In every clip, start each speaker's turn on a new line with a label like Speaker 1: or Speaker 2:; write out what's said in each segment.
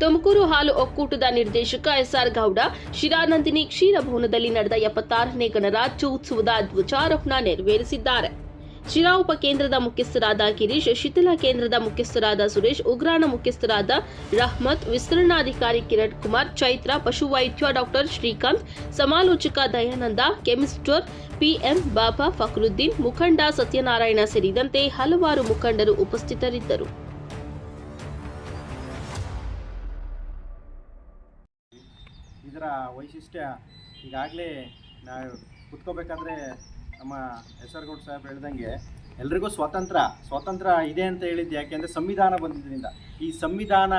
Speaker 1: ತುಮಕೂರು ಹಾಲು ಒಕ್ಕೂಟದ ನಿರ್ದೇಶಕ ಎಸ್ಆರ್ ಗೌಡ ಶಿರಾನಂದಿನಿ ಕ್ಷೀರಭವನದಲ್ಲಿ ನಡೆದ 76ನೇ ಗಣರಾಜ್ಯೋತ್ಸವದ ಧ್ವಜಾರೋಹಣ ನೆರವೇರಿಸಿದ್ದಾರೆ. ಶಿರಾ ಉಪಕೇಂದ್ರದ ಮುಖ್ಯಸ್ಥರಾದ ಗಿರೀಶ್, ಶಿಥಿಲ ಕೇಂದ್ರದ ಮುಖ್ಯಸ್ಥರಾದ ಸುರೇಶ್, ಉಗ್ರಾಣ ಮುಖ್ಯಸ್ಥರಾದ ರಹಮತ್, ವಿಸ್ತರಣಾಧಿಕಾರಿ ಕಿರಣ್ ಕುಮಾರ್, ಚೈತ್ರ, ಪಶುವೈದ್ಯ ಡಾಕ್ಟರ್ ಶ್ರೀಕಾಂತ್, ಸಮಾಲೋಚಕ ದಯಾನಂದ, ಕೆಮಿಸ್ಟರ್ ಪಿಎಂ ಬಾಬಾ, ಫಕ್ರುದ್ದೀನ್, ಮುಖಂಡ ಸತ್ಯನಾರಾಯಣ ಸೇರಿದಂತೆ ಹಲವಾರು ಮುಖಂಡರು ಉಪಸ್ಥಿತರಿದ್ದರು.
Speaker 2: ಇದರ ವೈಶಿಷ್ಟ್ಯ ಈಗಾಗಲೇ ನಾವು ಕುತ್ಕೋಬೇಕಾದ್ರೆ ನಮ್ಮ ಎಸ್.ಆರ್. ಗೌಡ್ ಸಾಹೇಬ್ ಹೇಳ್ದಂಗೆ ಎಲ್ರಿಗೂ ಸ್ವಾತಂತ್ರ್ಯ ಇದೆ ಅಂತ ಹೇಳಿದ್ದು ಯಾಕೆಂದರೆ ಸಂವಿಧಾನ ಬಂದಿದ್ದರಿಂದ. ಈ ಸಂವಿಧಾನ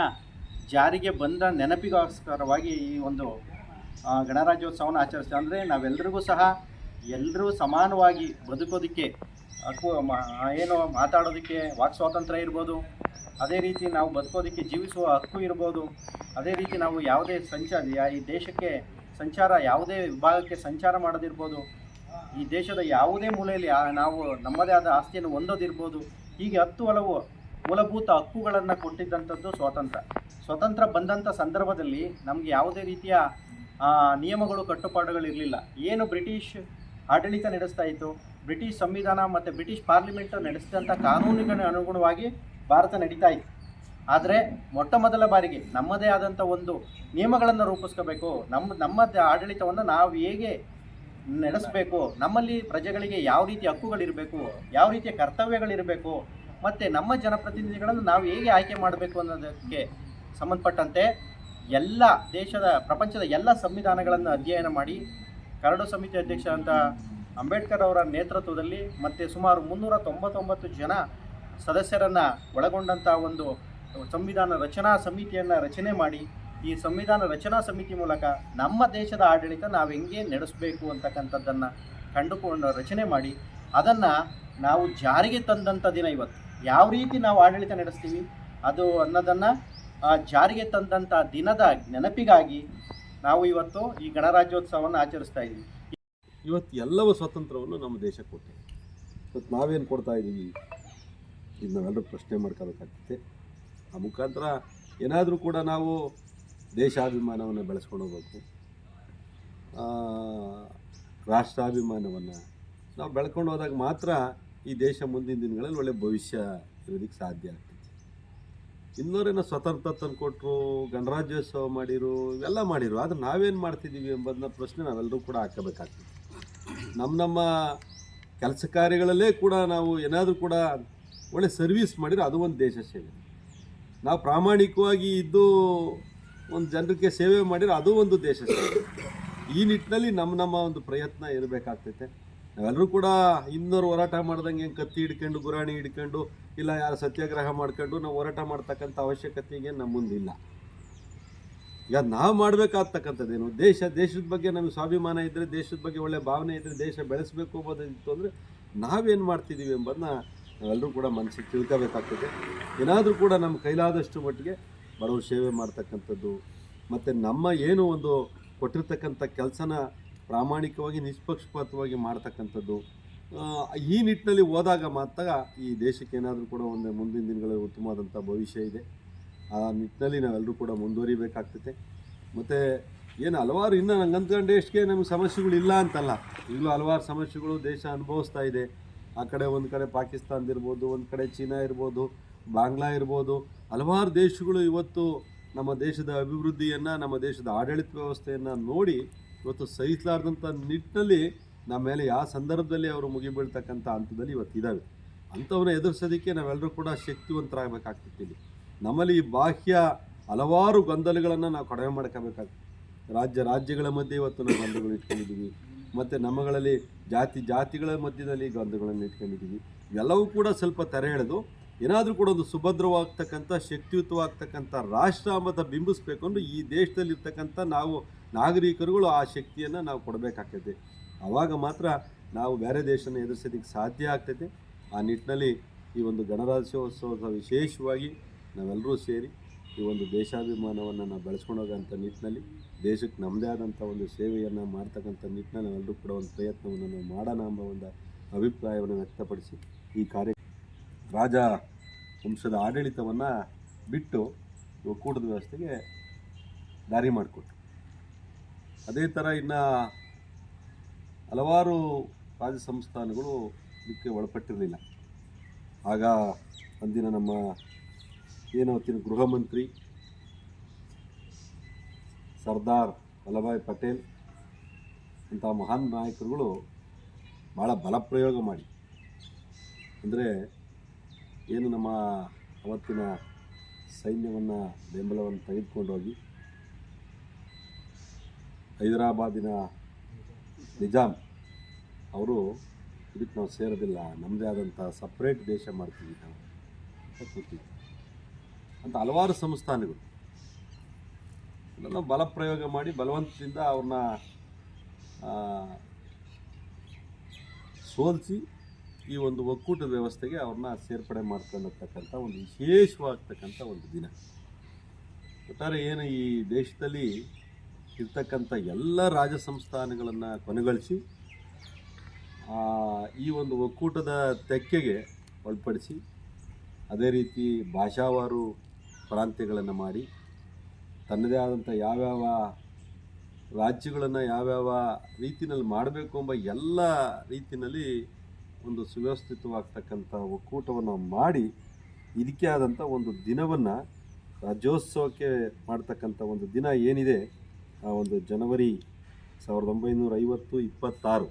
Speaker 2: ಜಾರಿಗೆ ಬಂದ ನೆನಪಿಗೋಸ್ಕರವಾಗಿ ಈ ಒಂದು ಗಣರಾಜ್ಯೋತ್ಸವವನ್ನು ಆಚರಿಸ್ತೀವಿ. ಅಂದರೆ ನಾವೆಲ್ಲರಿಗೂ ಸಹ ಎಲ್ಲರೂ ಸಮಾನವಾಗಿ ಬದುಕೋದಕ್ಕೆ ಹಕ್ಕು, ಏನು ಮಾತಾಡೋದಕ್ಕೆ ವಾಕ್ ಸ್ವಾತಂತ್ರ್ಯ ಇರ್ಬೋದು, ಅದೇ ರೀತಿ ನಾವು ಬದುಕೋದಕ್ಕೆ ಜೀವಿಸುವ ಹಕ್ಕು ಇರ್ಬೋದು, ಅದೇ ರೀತಿ ನಾವು ಯಾವುದೇ ಈ ದೇಶಕ್ಕೆ ಯಾವುದೇ ವಿಭಾಗಕ್ಕೆ ಸಂಚಾರ ಮಾಡೋದಿರ್ಬೋದು, ಈ ದೇಶದ ಯಾವುದೇ ಮೂಲೆಯಲ್ಲಿ ನಾವು ನಮ್ಮದೇ ಆದ ಆಸ್ತಿಯನ್ನು ಹೊಂದೋದಿರ್ಬೋದು. ಹೀಗೆ 10 ಹಲವು ಮೂಲಭೂತ ಹಕ್ಕುಗಳನ್ನು ಕೊಟ್ಟಿದ್ದಂಥದ್ದು ಸ್ವಾತಂತ್ರ್ಯ ಬಂದಂಥ ಸಂದರ್ಭದಲ್ಲಿ ನಮಗೆ ಯಾವುದೇ ರೀತಿಯ ನಿಯಮಗಳು ಕಟ್ಟುಪಾಡುಗಳಿರಲಿಲ್ಲ. ಏನು ಬ್ರಿಟಿಷ್ ಆಡಳಿತ ನಡೆಸ್ತಾ ಇತ್ತು, ಬ್ರಿಟಿಷ್ ಸಂವಿಧಾನ ಮತ್ತು ಬ್ರಿಟಿಷ್ ಪಾರ್ಲಿಮೆಂಟ್ ನಡೆಸಿದಂಥ ಕಾನೂನಿನ ಅನುಗುಣವಾಗಿ ಭಾರತ ನಡೀತಾ ಇತ್ತು. ಆದರೆ ಮೊಟ್ಟ ಮೊದಲ ಬಾರಿಗೆ ನಮ್ಮದೇ ಆದಂಥ ಒಂದು ನಿಯಮಗಳನ್ನು ರೂಪಿಸ್ಕೋಬೇಕು, ನಮ್ಮ ಆಡಳಿತವನ್ನು ನಾವು ಹೇಗೆ ನಡೆಸಬೇಕು, ನಮ್ಮಲ್ಲಿ ಪ್ರಜೆಗಳಿಗೆ ಯಾವ ರೀತಿಯ ಹಕ್ಕುಗಳಿರಬೇಕು, ಯಾವ ರೀತಿಯ ಕರ್ತವ್ಯಗಳಿರಬೇಕು, ಮತ್ತು ನಮ್ಮ ಜನಪ್ರತಿನಿಧಿಗಳನ್ನು ನಾವು ಹೇಗೆ ಆಯ್ಕೆ ಮಾಡಬೇಕು ಅನ್ನೋದಕ್ಕೆ ಸಂಬಂಧಪಟ್ಟಂತೆ ಎಲ್ಲ ಪ್ರಪಂಚದ ಎಲ್ಲ ಸಂವಿಧಾನಗಳನ್ನು ಅಧ್ಯಯನ ಮಾಡಿ ಕರಡು ಸಮಿತಿ ಅಧ್ಯಕ್ಷ ಅಂತ ಅಂಬೇಡ್ಕರ್ ಅವರ ನೇತೃತ್ವದಲ್ಲಿ ಮತ್ತು ಸುಮಾರು 399 ಜನ ಸದಸ್ಯರನ್ನು ಒಳಗೊಂಡಂಥ ಒಂದು ಸಂವಿಧಾನ ರಚನಾ ಸಮಿತಿಯನ್ನು ರಚನೆ ಮಾಡಿ, ಈ ಸಂವಿಧಾನ ರಚನಾ ಸಮಿತಿ ಮೂಲಕ ನಮ್ಮ ದೇಶದ ಆಡಳಿತ ನಾವು ಹೆಂಗೆ ನಡೆಸಬೇಕು ಅಂತಕ್ಕಂಥದ್ದನ್ನು ಕಂಡುಕೊಂಡು ರಚನೆ ಮಾಡಿ ಅದನ್ನು ನಾವು ಜಾರಿಗೆ ತಂದಂಥ ದಿನ ಇವತ್ತು. ಯಾವ ರೀತಿ ನಾವು ಆಡಳಿತ ನಡೆಸ್ತೀವಿ ಅದು ಅನ್ನೋದನ್ನು ಜಾರಿಗೆ ತಂದಂಥ ದಿನದ ನೆನಪಿಗಾಗಿ ನಾವು ಇವತ್ತು ಈ ಗಣರಾಜ್ಯೋತ್ಸವವನ್ನು ಆಚರಿಸ್ತಾ ಇದ್ದೀವಿ.
Speaker 3: ಇವತ್ತು ಎಲ್ಲವೂ ಸ್ವಾತಂತ್ರ್ಯವನ್ನು ನಮ್ಮ ದೇಶಕ್ಕೆ ಕೊಟ್ಟಿದೆ. ಇವತ್ತು ನಾವೇನು ಕೊಡ್ತಾ ಇದ್ದೀವಿ ಇದು ನಾವೆಲ್ಲರೂ ಪ್ರಶ್ನೆ ಮಾಡ್ಕೋಬೇಕಾಗ್ತದೆ. ಆ ಮುಖಾಂತರ ಏನಾದರೂ ಕೂಡ ನಾವು ದೇಶಾಭಿಮಾನವನ್ನು ಬೆಳೆಸ್ಕೊಂಡು ಹೋಗ್ಬೇಕು, ರಾಷ್ಟ್ರಾಭಿಮಾನವನ್ನು ನಾವು ಬೆಳ್ಕೊಂಡು ಹೋದಾಗ ಮಾತ್ರ ಈ ದೇಶ ಮುಂದಿನ ದಿನಗಳಲ್ಲಿ ಒಳ್ಳೆಯ ಭವಿಷ್ಯ ಇರೋದಕ್ಕೆ ಸಾಧ್ಯ ಆಗ್ತದೆ. ಇನ್ನೋರೇನೋ ಸ್ವತಂತ್ರ ತಂದು ಕೊಟ್ಟರು, ಗಣರಾಜ್ಯೋತ್ಸವ ಮಾಡಿರು, ಇವೆಲ್ಲ ಮಾಡಿರು, ಆದರೆ ನಾವೇನು ಮಾಡ್ತಿದ್ದೀವಿ ಎಂಬುದನ್ನ ಪ್ರಶ್ನೆ ನಾವೆಲ್ಲರೂ ಕೂಡ ಹಾಕಬೇಕಾಗ್ತದೆ. ನಮ್ಮ ಕೆಲಸ ಕಾರ್ಯಗಳಲ್ಲೇ ಕೂಡ ನಾವು ಏನಾದರೂ ಕೂಡ ಒಳ್ಳೆ ಸರ್ವೀಸ್ ಮಾಡಿದ್ರೆ ಅದು ಒಂದು ದೇಶ ಸೇವೆ. ನಾವು ಪ್ರಾಮಾಣಿಕವಾಗಿ ಇದ್ದು ಒಂದು ಜನರಿಗೆ ಸೇವೆ ಮಾಡಿದ್ರೆ ಅದು ಒಂದು ದೇಶ ಸೇವೆ. ಈ ನಿಟ್ಟಿನಲ್ಲಿ ನಮ್ಮ ಒಂದು ಪ್ರಯತ್ನ ಇರಬೇಕಾಗ್ತೈತೆ. ನಾವೆಲ್ಲರೂ ಕೂಡ ಇನ್ನೂರು ಹೋರಾಟ ಮಾಡ್ದಂಗೆ ಕತ್ತಿ ಹಿಡ್ಕೊಂಡು ಗುರಾಣಿ ಹಿಡ್ಕೊಂಡು ಇಲ್ಲ ಯಾರು ಸತ್ಯಾಗ್ರಹ ಮಾಡ್ಕೊಂಡು ನಾವು ಹೋರಾಟ ಮಾಡ್ತಕ್ಕಂಥ ಅವಶ್ಯಕತೆಗೆ ನಮ್ಮ ಮುಂದಿಲ್ಲ. ಈಗ ನಾವು ಮಾಡಬೇಕಾಗ್ತಕ್ಕಂಥದ್ದೇನು, ದೇಶದ ಬಗ್ಗೆ ನಮಗೆ ಸ್ವಾಭಿಮಾನ ಇದ್ದರೆ, ದೇಶದ ಬಗ್ಗೆ ಒಳ್ಳೆಯ ಭಾವನೆ ಇದ್ದರೆ, ದೇಶ ಬೆಳೆಸಬೇಕು ಎಂಬುದಿತ್ತು ಅಂದರೆ ನಾವೇನು ಮಾಡ್ತಿದ್ದೀವಿ ಎಂಬುದನ್ನ ನಾವೆಲ್ಲರೂ ಕೂಡ ಮನಸ್ಸಿಗೆ ತಿಳ್ಕೋಬೇಕಾಗ್ತದೆ. ಏನಾದರೂ ಕೂಡ ನಮ್ಮ ಕೈಲಾದಷ್ಟು ಮಟ್ಟಿಗೆ ಬಡವ್ರ ಸೇವೆ ಮಾಡ್ತಕ್ಕಂಥದ್ದು ಮತ್ತು ನಮ್ಮ ಏನು ಒಂದು ಕೊಟ್ಟಿರ್ತಕ್ಕಂಥ ಕೆಲಸನ ಪ್ರಾಮಾಣಿಕವಾಗಿ ನಿಷ್ಪಕ್ಷಪಾತವಾಗಿ ಮಾಡ್ತಕ್ಕಂಥದ್ದು, ಈ ನಿಟ್ಟಿನಲ್ಲಿ ಹೋದಾಗ ಮಾತ್ರ ಈ ದೇಶಕ್ಕೆ ಏನಾದರೂ ಕೂಡ ಒಂದು ಮುಂದಿನ ದಿನಗಳಲ್ಲಿ ಉತ್ತಮವಾದಂಥ ಭವಿಷ್ಯ ಇದೆ. ಆ ನಿಟ್ಟಿನಲ್ಲಿ ನಾವೆಲ್ಲರೂ ಕೂಡ ಮುಂದುವರಿಬೇಕಾಗ್ತದೆ. ಮತ್ತು ಏನು ಹಲವಾರು ಇನ್ನೂ ನಂಗೆ ಅಂದ್ಕೊಂಡೆ ನಮಗೆ ಸಮಸ್ಯೆಗಳಿಲ್ಲ ಅಂತಲ್ಲ, ಈಗಲೂ ಹಲವಾರು ಸಮಸ್ಯೆಗಳು ದೇಶ ಅನುಭವಿಸ್ತಾ ಇದೆ. ಆ ಕಡೆ ಒಂದು ಕಡೆ ಪಾಕಿಸ್ತಾನದಿರ್ಬೋದು, ಒಂದು ಕಡೆ ಚೀನಾ ಇರ್ಬೋದು, ಬಾಂಗ್ಲಾ ಇರ್ಬೋದು, ಹಲವಾರು ದೇಶಗಳು ಇವತ್ತು ನಮ್ಮ ದೇಶದ ಅಭಿವೃದ್ಧಿಯನ್ನು, ನಮ್ಮ ದೇಶದ ಆಡಳಿತ ವ್ಯವಸ್ಥೆಯನ್ನು ನೋಡಿ ಇವತ್ತು ಸಹಿಸಲಾರ್ದಂಥ ನಿಟ್ಟಿನಲ್ಲಿ ನಮ್ಮ ಮೇಲೆ ಯಾವ ಸಂದರ್ಭದಲ್ಲಿ ಅವರು ಮುಗಿಬೀಳ್ತಕ್ಕಂಥ ಹಂತದಲ್ಲಿ ಇವತ್ತಿದ್ದಾವೆ. ಅಂಥವನ್ನ ಎದುರಿಸೋದಕ್ಕೆ ನಾವೆಲ್ಲರೂ ಕೂಡ ಶಕ್ತಿವಂತರಾಗಬೇಕಾಗ್ತಿತ್ತು. ನಮ್ಮಲ್ಲಿ ಈ ಬಾಹ್ಯ ಹಲವಾರು ಗೊಂದಲಗಳನ್ನು ನಾವು ಕಡಿಮೆ ಮಾಡ್ಕೋಬೇಕಾಗ್ತದೆ. ರಾಜ್ಯಗಳ ಮಧ್ಯೆ ಇವತ್ತು ನಾವು ಗೊಂದಲಗಳು ಇಟ್ಕೊಂಡಿದ್ದೀವಿ, ಮತ್ತು ನಮ್ಮಗಳಲ್ಲಿ ಜಾತಿಗಳ ಮಧ್ಯದಲ್ಲಿ ಗೊಂದಲಗಳನ್ನು ಇಟ್ಕೊಂಡಿದ್ದೀವಿ. ಇವೆಲ್ಲವೂ ಕೂಡ ಸ್ವಲ್ಪ ತೆರೆ ಎಳೆದು ಏನಾದರೂ ಕೂಡ ಒಂದು ಸುಭದ್ರವಾಗ್ತಕ್ಕಂಥ ಶಕ್ತಿಯುತವಾಗ್ತಕ್ಕಂಥ ರಾಷ್ಟ್ರ ಅಂಬತ ಬಿಂಬಿಸ್ಬೇಕು ಅಂದ್ರೆ ಈ ದೇಶದಲ್ಲಿರ್ತಕ್ಕಂಥ ನಾವು ನಾಗರಿಕರುಗಳು ಆ ಶಕ್ತಿಯನ್ನು ನಾವು ಕೊಡಬೇಕಾಗ್ತೈತೆ. ಆವಾಗ ಮಾತ್ರ ನಾವು ಬೇರೆ ದೇಶನ ಎದುರಿಸೋದಕ್ಕೆ ಸಾಧ್ಯ ಆಗ್ತೈತೆ. ಆ ನಿಟ್ಟಿನಲ್ಲಿ ಈ ಒಂದು ಗಣರಾಜ್ಯೋತ್ಸವದ ವಿಶೇಷವಾಗಿ ನಾವೆಲ್ಲರೂ ಸೇರಿ ಈ ಒಂದು ದೇಶಾಭಿಮಾನವನ್ನು ನಾವು ಬೆಳೆಸ್ಕೊಂಡು ಹೋಗೋಂಥ ನಿಟ್ಟಿನಲ್ಲಿ ದೇಶಕ್ಕೆ ನಮ್ಮದೇ ಆದಂಥ ಒಂದು ಸೇವೆಯನ್ನು ಮಾಡ್ತಕ್ಕಂಥ ನಿಟ್ಟಿನಲ್ಲಿ ನಾವೆಲ್ಲರೂ ಕೂಡ ಒಂದು ಪ್ರಯತ್ನವನ್ನು ನಾವು ಮಾಡೋಣ ಎಂಬ ಒಂದು ಅಭಿಪ್ರಾಯವನ್ನು ವ್ಯಕ್ತಪಡಿಸಿ ಈ ರಾಜ ವಂಶದ ಆಡಳಿತವನ್ನು ಬಿಟ್ಟು ಒಕ್ಕೂಟದ ವ್ಯವಸ್ಥೆಗೆ ದಾರಿ ಮಾಡಿಕೊಟ್ರು. ಅದೇ ಥರ ಇನ್ನು ಹಲವಾರು ರಾಜ್ಯ ಸಂಸ್ಥಾನಗಳು ಇದಕ್ಕೆ ಒಳಪಟ್ಟಿರಲಿಲ್ಲ. ಆಗ ಅಂದಿನ ನಮ್ಮ ಅವತ್ತಿನ ಗೃಹ ಮಂತ್ರಿ ಸರ್ದಾರ್ ವಲ್ಲಭಾಯ್ ಪಟೇಲ್ ಅಂಥ ಮಹಾನ್ ನಾಯಕರುಗಳು ಭಾಳ ಬಲಪ್ರಯೋಗ ಮಾಡಿ, ಅಂದರೆ ಏನು ನಮ್ಮ ಅವತ್ತಿನ ಸೈನ್ಯವನ್ನು ಬೆಂಬಲವನ್ನು ತೆಗೆದುಕೊಂಡೋಗಿ ಹೈದರಾಬಾದಿನ ನಿಜಾಮ್ ಅವರು ಇದಕ್ಕೆ ನಾವು ಸೇರೋದಿಲ್ಲ, ನಮ್ಮದೇ ಆದಂಥ ಸಪ್ರೇಟ್ ದೇಶ ಮಾಡ್ತೀವಿ ನಾವು ಅಂತ ಕೂತಿದ್ವಿ ಅಂತ ಹಲವಾರು ಸಂಸ್ಥಾನಗಳು ಇದನ್ನು ಬಲಪ್ರಯೋಗ ಮಾಡಿ ಬಲವಂತದಿಂದ ಅವ್ರನ್ನ ಸೋಲಿಸಿ ಈ ಒಂದು ಒಕ್ಕೂಟದ ವ್ಯವಸ್ಥೆಗೆ ಅವ್ರನ್ನ ಸೇರ್ಪಡೆ ಮಾಡ್ಕೊಂಡಿರ್ತಕ್ಕಂಥ ಒಂದು ವಿಶೇಷವಾಗ್ತಕ್ಕಂಥ ಒಂದು ದಿನ. ಒಟ್ಟಾರೆ ಏನು ಈ ದೇಶದಲ್ಲಿ ಇರ್ತಕ್ಕಂಥ ಎಲ್ಲ ರಾಜ ಸಂಸ್ಥಾನಗಳನ್ನು ಕೊನೆಗೊಳಿಸಿ ಈ ಒಂದು ಒಕ್ಕೂಟದ ತೆಕ್ಕೆಗೆ ಒಳಪಡಿಸಿ, ಅದೇ ರೀತಿ ಭಾಷಾವಾರು ಪ್ರಾಂತ್ಯಗಳನ್ನು ಮಾಡಿ, ತನ್ನದೇ ಆದಂಥ ಯಾವ್ಯಾವ ರಾಜ್ಯಗಳನ್ನು ಯಾವ್ಯಾವ ರೀತಿಯಲ್ಲಿ ಮಾಡಬೇಕು ಎಂಬ ಎಲ್ಲ ರೀತಿಯಲ್ಲಿ ಒಂದು ಸುವ್ಯವಸ್ಥಿತವಾಗ್ತಕ್ಕಂಥ ಒಕ್ಕೂಟವನ್ನು ಮಾಡಿ ಇದಕ್ಕೆ ಆದಂಥ ಒಂದು ದಿನವನ್ನು ರಾಜ್ಯೋತ್ಸವಕ್ಕೆ ಮಾಡ್ತಕ್ಕಂಥ ಒಂದು ದಿನ ಏನಿದೆ, ಆ ಒಂದು ಜನವರಿ 1926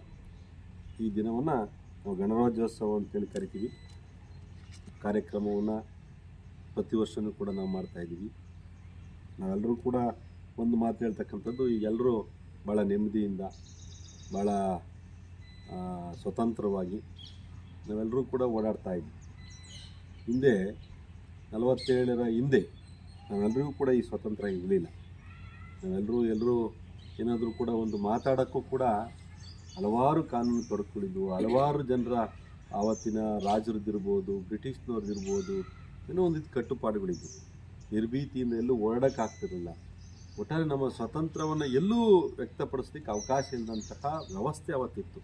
Speaker 3: ಈ ದಿನವನ್ನು ನಾವು ಗಣರಾಜ್ಯೋತ್ಸವ ಅಂತೇಳಿ ಕರಿತೀವಿ. ಕಾರ್ಯಕ್ರಮವನ್ನು ಪ್ರತಿ ವರ್ಷವೂ ಕೂಡ ನಾವು ಮಾಡ್ತಾಯಿದ್ದೀವಿ. ನಾವೆಲ್ಲರೂ ಕೂಡ ಒಂದು ಮಾತು ಹೇಳ್ತಕ್ಕಂಥದ್ದು, ಈಗೆಲ್ಲರೂ ಭಾಳ ನೆಮ್ಮದಿಯಿಂದ ಭಾಳ ಸ್ವತಂತ್ರವಾಗಿ ನಾವೆಲ್ಲರೂ ಕೂಡ ಓಡಾಡ್ತಾ ಇದ್ವಿ. ಹಿಂದೆ 47ರ ಹಿಂದೆ ನಾವೆಲ್ಲರಿಗೂ ಕೂಡ ಈ ಸ್ವತಂತ್ರ ಇರಲಿಲ್ಲ. ನಾವೆಲ್ಲರೂ ಏನಾದರೂ ಕೂಡ ಒಂದು ಮಾತಾಡೋಕ್ಕೂ ಕೂಡ ಹಲವಾರು ಕಾನೂನು ತೊಡಕುಗಳಿದ್ವು. ಹಲವಾರು ಜನರ ಆವತ್ತಿನ ರಾಜರದ್ದಿರ್ಬೋದು, ಬ್ರಿಟಿಷ್ನವ್ರದ್ದಿರ್ಬೋದು, ಏನೋ ಒಂದಿಷ್ಟು ಕಟ್ಟುಪಾಡುಗಳಿದ್ವು. ನಿರ್ಭೀತಿಯಿಂದ ಎಲ್ಲೂ ಓಡಾಡೋಕ್ಕಾಗ್ತಿರಲಿಲ್ಲ. ಒಟ್ಟಾರೆ ನಮ್ಮ ಸ್ವತಂತ್ರವನ್ನು ಎಲ್ಲೂ ವ್ಯಕ್ತಪಡಿಸ್ಲಿಕ್ಕೆ ಅವಕಾಶ ಇಲ್ಲದಂತಹ ವ್ಯವಸ್ಥೆ ಅವತ್ತಿತ್ತು.